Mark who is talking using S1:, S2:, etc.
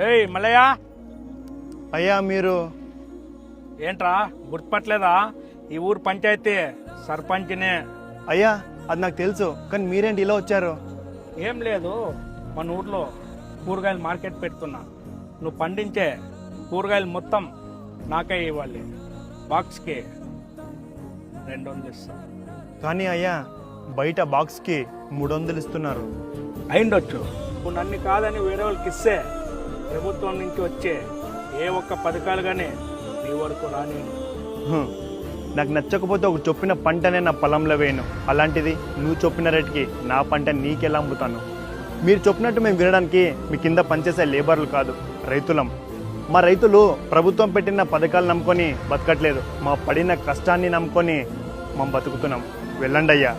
S1: ఏయ్ మల్లయ్య,
S2: అయ్యా మీరు
S1: ఏంట్రా గుర్తుపట్టలేదా? ఈ ఊరు పంచాయతీ సర్పంచ్నే.
S2: అయ్యా అది నాకు తెలుసు, కానీ మీరేంటి ఇలా వచ్చారు?
S1: ఏం లేదు, మన ఊర్లో కూరగాయలు మార్కెట్ పెడుతున్నా. నువ్వు పండించే కూరగాయలు మొత్తం నాకే ఇవ్వాలి. బాక్స్కి 200 ఇస్తా.
S2: కానీ అయ్యా బయట బాక్స్కి 300 ఇస్తున్నారు.
S1: అయిండొచ్చు. నువ్వు నన్ను కాదని వేరే వాళ్ళకి ఇస్తే ప్రభుత్వం నుంచి వచ్చే ఏ ఒక్క పథకాలు కానీ నీ వరకు రానేను.
S2: హ్మ్. నాకు నచ్చకపోతే ఒక చొప్పిన పంటనే నా పొలంలో వేయను. అలాంటిది నువ్వు చొప్పిన రేటుకి నా పంట నీకెలా అమ్ముతాను? మీరు చెప్పినట్టు మేము వినడానికి మీ కింద పనిచేసే లేబర్లు కాదు, రైతులం. మా రైతులు ప్రభుత్వం పెట్టిన పథకాలు నమ్ముకొని బతకట్లేదు, మా పడిన కష్టాన్ని నమ్ముకొని మేము బతుకుతున్నాం. వెళ్ళండి అయ్యా.